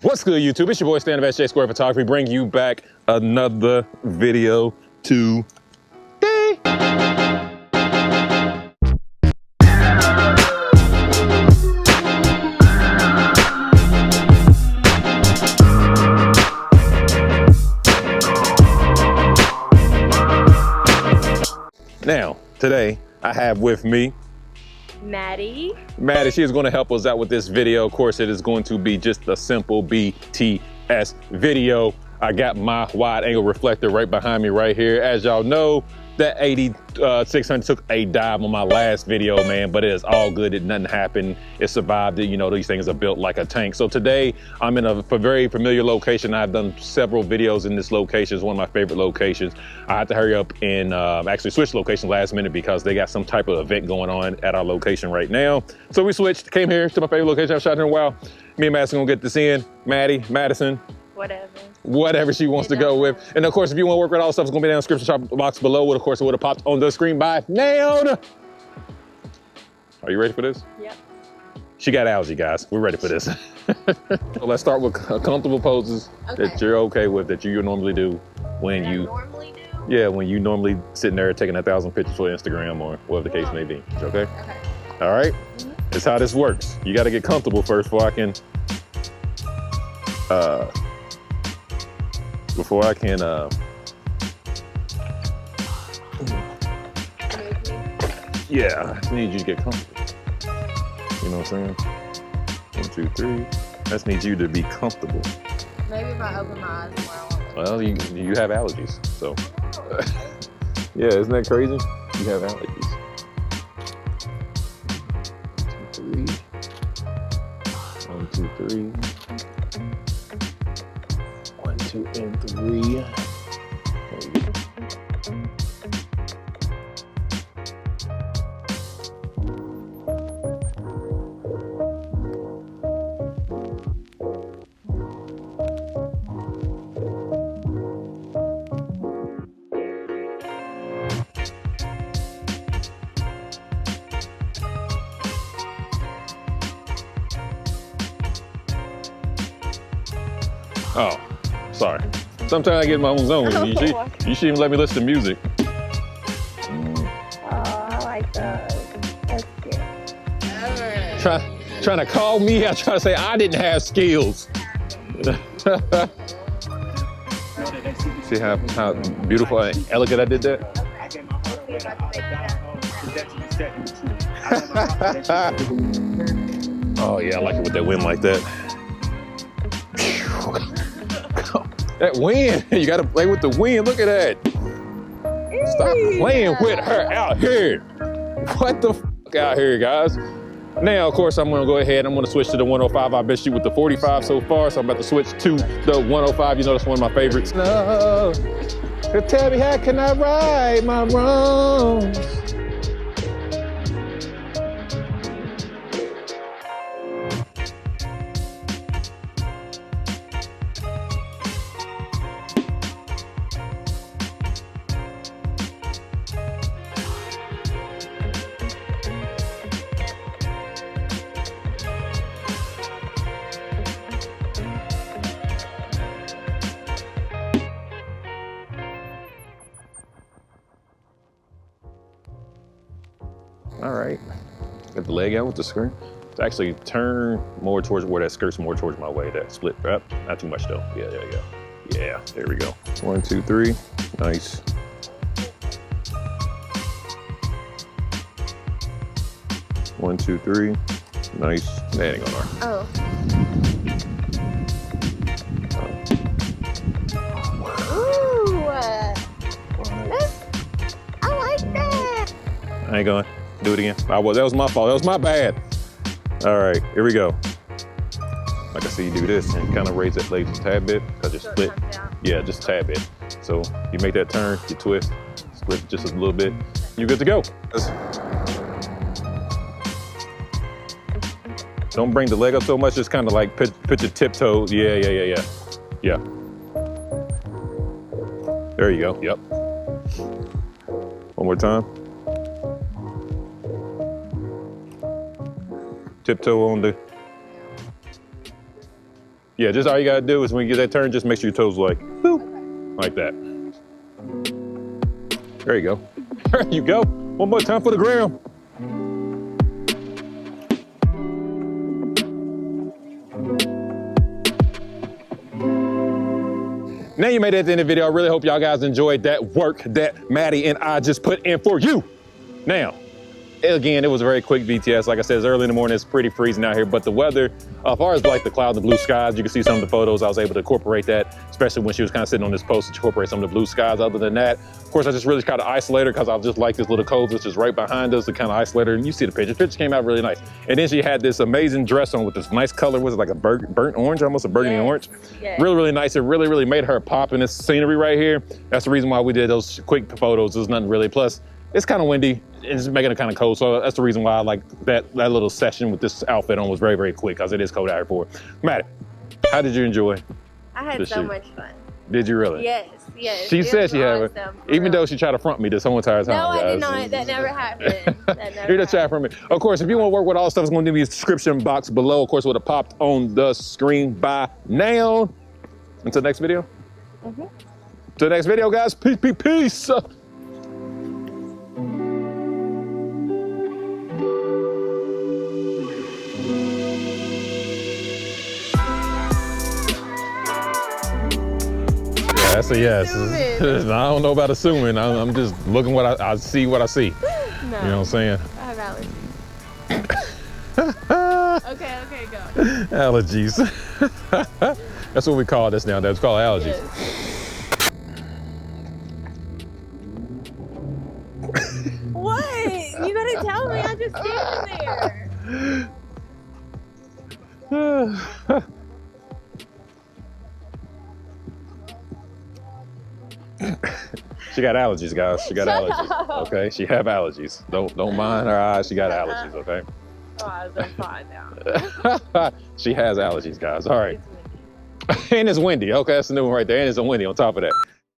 What's good, YouTube? It's your boy Stan of SJ Square Photography, bringing you back another video today. Now, today I have with me Maddie, she is going to help us out with this video. Of course, it is going to be just a simple BTS video. I got my wide angle reflector right behind me right here. As y'all know, that 600 took a dive on my last video, man, but it is all good. Nothing happened. It survived it. You know, these things are built like a tank. So today I'm in a very familiar location. I've done several videos in this location. It's one of my favorite locations. I had to hurry up and actually switch location last minute because they got some type of event going on at our location right now. So we switched, came here to my favorite location. I've shot here in a while. Me and Madison gonna get this in. Madison. Whatever she wants to go with. And of course, if you want to work with all the stuff, it's gonna be down in the description box below. Of course, it would have popped on the screen by now. Are you ready for this? Yep. She got allergy, guys. We're ready for this. So let's start with comfortable poses that you're okay with, that you normally do when when you normally sitting there taking 1,000 pictures for Instagram or whatever the case may be. Okay? Okay. All right? That's how this works. You got to get comfortable first before I can yeah, I need you to get comfortable. You know what I'm saying? 1, 2, 3. I just need you to be comfortable. Maybe if I open my eyes more, I won't. Well, you have allergies, so. Yeah, isn't that crazy? You have allergies. 1, 2, 3. 1, 2, and 3. Oh, sorry. Sometimes I get in my own zone. You shouldn't even let me listen to music. Oh, I like those. That's cute. Trying to call me out, trying to say I didn't have skills. See how beautiful and elegant I did that? Oh yeah, I like it with that wind like that. That wind, you gotta play with the wind, look at that. Stop playing with her out here. What the fuck out here, guys? Now, of course, I'm gonna go ahead, I'm gonna switch to the 105. I've been shooting with the 45 so far, so I'm about to switch to the 105. You know, that's one of my favorites. No, tell me how can I right my wrongs? All right, got the leg out with the skirt. To actually turn more towards where that skirt's more towards my way, that split up. Not too much though. Yeah, there you go. Yeah, there we go. 1, 2, 3, nice. One, 2, 3, nice. That ain't gonna work. Oh. I like that. I ain't going. Do it again. That was my fault. That was my bad. All right, here we go. Like I see you do this and kind of raise that leg just a tad bit because you split. Yeah, just a tad bit. So you make that turn, you twist, split just a little bit. You're good to go. Don't bring the leg up so much. Just kind of like put your tiptoe. Yeah. There you go. Yep. One more time. Tiptoe on the. Yeah, just all you gotta do is when you get that turn, just make sure your toes like, boop, like that. There you go. There you go. One more time for the gram. Now you made it at the end of the video. I really hope y'all guys enjoyed that work that Maddie and I just put in for you. Now, again, it was a very quick VTS. Like I said, it's early in the morning. It's pretty freezing out here, but the weather, as far as like the clouds and blue skies, you can see some of the photos. I was able to incorporate that, especially when she was kind of sitting on this post to incorporate some of the blue skies. Other than that, of course, I just really kind of isolate her because I just like this little cove which is right behind us to kind of isolate her. And you see the picture. The picture came out really nice. And then she had this amazing dress on with this nice color. Was it like a burnt orange, almost a burgundy orange? Yes. Really, really nice. It really, really made her pop in this scenery right here. That's the reason why we did those quick photos. There's nothing really. Plus, it's kind of windy. It's making it kind of cold, so that's the reason why I like that little session with this outfit on was very, very quick because it is cold out here for it. Maddie, how did you enjoy? I had so much fun. Did you really? Yes, yes. She said she had it, even though she tried to front me this whole entire time. No, guys. I did not. That never happened. You're just trying to front me. Of course, if you want to work with all the stuff, it's going to be in the description box below. Of course, would have popped on the screen by now. Until next video. Until the next video, guys. Peace, peace, peace. That's a yes. I don't know about assuming. I'm just looking what I see what I see. No. You know what I'm saying? I have allergies. Okay, go. Allergies. That's what we call this now. That's called allergies. Yes. What? You gotta tell me. I'm just standing there. She got allergies, guys. She got Shut allergies. up. Okay, she have allergies. Don't mind her eyes. She got allergies. Okay. Oh, I'm fine now. She has allergies, guys. All right. And it's windy. Okay, that's the new one right there. And it's a windy on top of that.